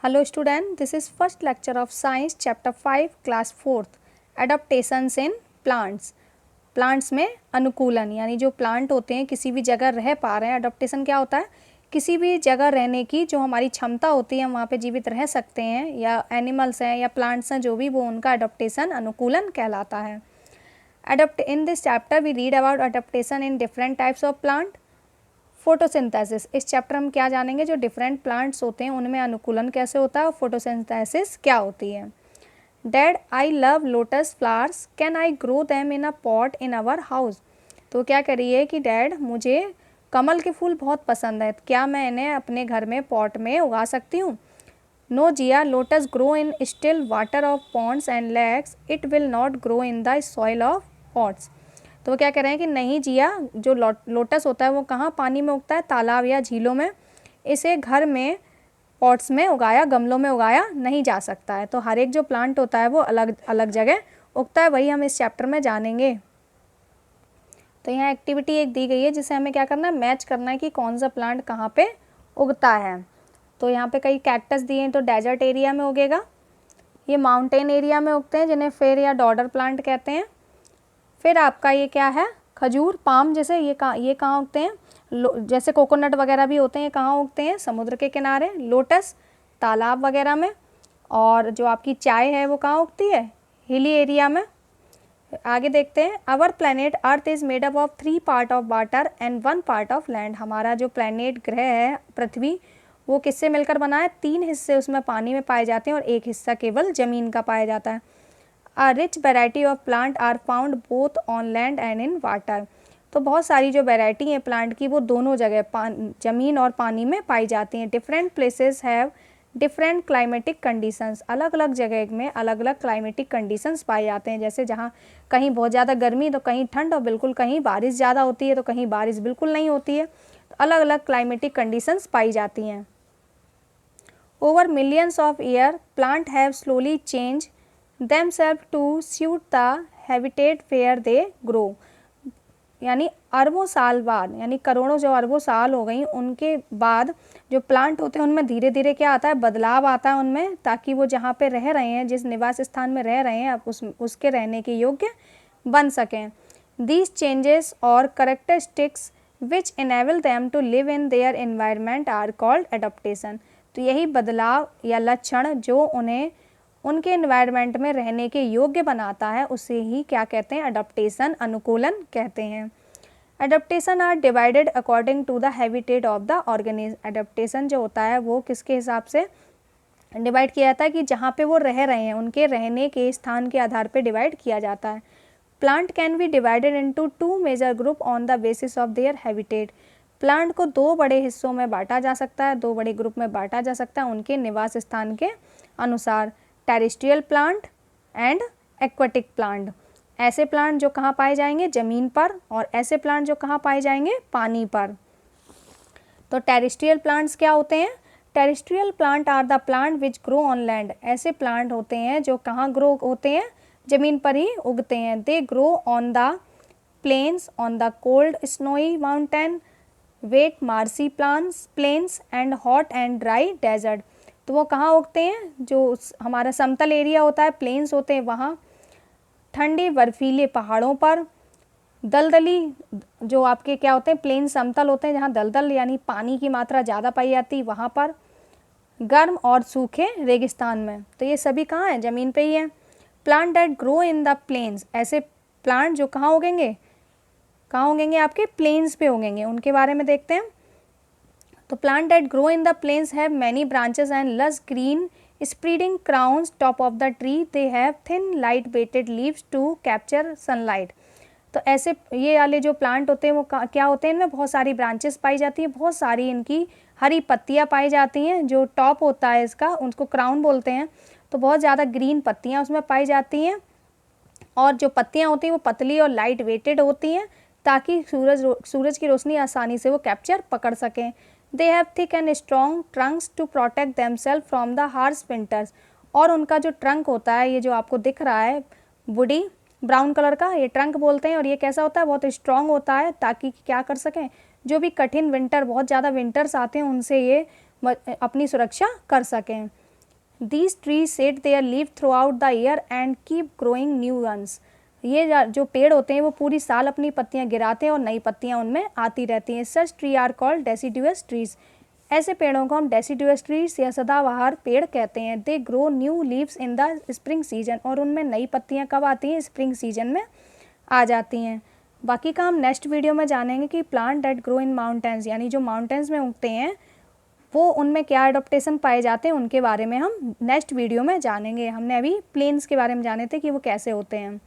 Hello student, this is first lecture of science chapter 5 class 4th adaptations in plants. Plants में अनुकूलन यानी जो plant होते हैं किसी भी जगह रह पा रहे हैं. अडोप्टेशन क्या होता है? किसी भी जगह रहने की जो हमारी क्षमता होती है, हम वहाँ पे जीवित रह सकते हैं, या एनिमल्स हैं या प्लांट्स हैं जो भी, वो उनका अडोप्टेशन अनुकूलन कहलाता है. In this chapter we read about adaptation in different types of plant. Photosynthesis, इस चैप्टर हम क्या जानेंगे, जो डिफरेंट प्लांट्स होते हैं उनमें अनुकूलन कैसे होता है और फोटोसिंथेसिस क्या होती है. Dad I love lotus flowers, can I grow them in a pot in our house. तो क्या कह रही है कि डैड मुझे कमल के फूल बहुत पसंद है, क्या मैं इन्हें अपने घर में पॉट में उगा सकती हूँ. No Jiya, lotus grow in still water of ponds and lakes, it will not grow in the soil of pots. तो क्या कह रहे हैं कि नहीं जिया, जो लोटस होता है वो कहाँ पानी में उगता है, तालाब या झीलों में. इसे घर में पॉट्स में उगाया, गमलों में उगाया नहीं जा सकता है. तो हर एक जो प्लांट होता है वो अलग अलग जगह उगता है, वही हम इस चैप्टर में जानेंगे. तो यहाँ एक्टिविटी एक दी गई है जिसे हमें क्या करना है, मैच करना है कि कौन सा प्लांट कहाँ पे उगता है. तो यहाँ पे कई कैक्टस दिए हैं, तो डेजर्ट एरिया में उगेगा. ये माउंटेन एरिया में उगते हैं जिन्हें फेर या डॉडर प्लांट कहते हैं. फिर आपका ये क्या है, खजूर, पाम, जैसे ये कहाँ उगते हैं, जैसे कोकोनट वगैरह भी होते हैं, कहाँ उगते हैं, समुद्र के किनारे. लोटस तालाब वगैरह में. और जो आपकी चाय है वो कहाँ उगती है, हिली एरिया में. आगे देखते हैं. Our planet Earth is made up of 3 part of water and 1 part of land. हमारा जो प्लैनेट ग्रह है पृथ्वी, वो किससे मिलकर बना है, 3 हिस्से उसमें पानी में पाए जाते हैं और 1 हिस्सा केवल ज़मीन का पाया जाता है. A rich variety of plant are found both on land and in water. तो बहुत सारी जो वैरायटी है प्लांट की वो दोनों जगह ज़मीन और पानी में पाई जाती हैं. Different places have different climatic conditions. अलग अलग जगह में अलग अलग क्लाइमेटिक कंडीशंस पाए जाते हैं. जैसे जहाँ कहीं बहुत ज़्यादा गर्मी तो कहीं ठंड, और बिल्कुल कहीं बारिश ज़्यादा होती है तो कहीं बारिश बिल्कुल नहीं होती है. तो अलग अलग क्लाइमेटिक कंडीशंस पाई जाती हैं. Over millions of year plant have slowly change themselves to suit the habitat where they grow. यानी अरबों साल बाद, यानी करोड़ों जो अरबों साल हो गई उनके बाद जो प्लांट होते हैं उनमें धीरे धीरे क्या आता है, बदलाव आता है उनमें, ताकि वो जहाँ पे रह रहे हैं, जिस निवास स्थान में रह रहे हैं, अब उसके रहने के योग्य बन सकें. These changes or characteristics which enable them to live in their environment are called adaptation. तो यही बदलाव या लक्षण जो उन्हें उनके एनवायरनमेंट में रहने के योग्य बनाता है, उसे ही क्या कहते हैं, अडप्टेशन, अनुकूलन कहते हैं. Adaptation are divided according to the habitat of the organism. Adaptation जो होता है वो किसके हिसाब से डिवाइड किया जाता है, कि जहाँ पे वो रह रहे हैं उनके रहने के स्थान के आधार पे डिवाइड किया जाता है. Plant can be divided into 2 major group on the basis of their habitat. Plant को 2 बड़े हिस्सों में बांटा जा सकता है, 2 बड़े ग्रुप में बांटा जा सकता है उनके निवास स्थान के अनुसार. Terrestrial plant and aquatic plant. ऐसे प्लांट जो कहाँ पाए जाएंगे, ज़मीन पर, और ऐसे प्लांट जो कहाँ पाए जाएंगे, पानी पर. तो टेरेस्ट्रियल प्लांट्स क्या होते हैं, terrestrial plant are the plant which grow on land. ऐसे प्लांट होते हैं जो कहाँ ग्रो होते हैं, ज़मीन पर ही उगते हैं. They grow on the plains, on the cold snowy mountain, wet marshy plains and hot and dry desert. तो वो कहाँ उगते हैं, जो हमारा समतल एरिया होता है, प्लेन्स होते हैं वहाँ, ठंडे बर्फीले पहाड़ों पर, दलदली जो आपके क्या होते हैं, प्लेन समतल होते हैं जहाँ दलदल यानी पानी की मात्रा ज़्यादा पाई जाती है वहाँ पर, गर्म और सूखे रेगिस्तान में. तो ये सभी कहाँ हैं, ज़मीन पे ही हैं. Plant that grow in the plains. ऐसे प्लांट जो कहाँ उगेंगे, कहाँ उगेंगे, आपके प्लेन्स पे उगेंगे. उनके बारे में देखते हैं. तो plant that grow in the plains have many branches and lush green spreading crowns top of the tree. They have thin light weighted leaves to capture sunlight. तो ऐसे ये वाले जो प्लांट होते हैं वो क्या होते हैं, इनमें बहुत सारी ब्रांचेस पाई जाती हैं, बहुत सारी इनकी हरी पत्तियां पाई जाती हैं. जो टॉप होता है इसका उसको क्राउन बोलते हैं. तो बहुत ज़्यादा ग्रीन पत्तियां उसमें पाई जाती हैं, और जो पत्तियां होती हैं वो पतली और लाइट वेटेड होती हैं, ताकि सूरज की रोशनी आसानी से वो कैप्चर पकड़ सकें. They have thick and strong trunks to protect themselves from the harsh winters. और उनका जो ट्रंक होता है, ये जो आपको दिख रहा है वुडी ब्राउन कलर का, ये ट्रंक बोलते हैं. और ये कैसा होता है, बहुत स्ट्रॉन्ग होता है, ताकि क्या कर सकें, जो भी कठिन विंटर, बहुत ज़्यादा विंटर्स आते हैं उनसे ये अपनी सुरक्षा कर सकें. These trees shed their leaves throughout the year and keep growing new ones. ये जो पेड़ होते हैं वो पूरी साल अपनी पत्तियां गिराते हैं और नई पत्तियां उनमें आती रहती हैं। Such tree are called deciduous trees. ऐसे पेड़ों को हम डेसिडुअस ट्रीज या सदाबहार पेड़ कहते हैं। They grow new leaves in the spring season. और उनमें नई पत्तियां कब आती हैं? स्प्रिंग सीजन में आ जाती हैं। बाकी का हम नेक्स्ट वीडियो में जानेंगे कि plant that grow in mountains, यानी जो माउंटेन्स में उगते हैं वो उनमें क्या एडप्टेशन पाए जाते हैं, उनके बारे में हम नेक्स्ट वीडियो में जानेंगे। हमने अभी प्लेन्स के बारे में जाने थे कि वो कैसे होते हैं।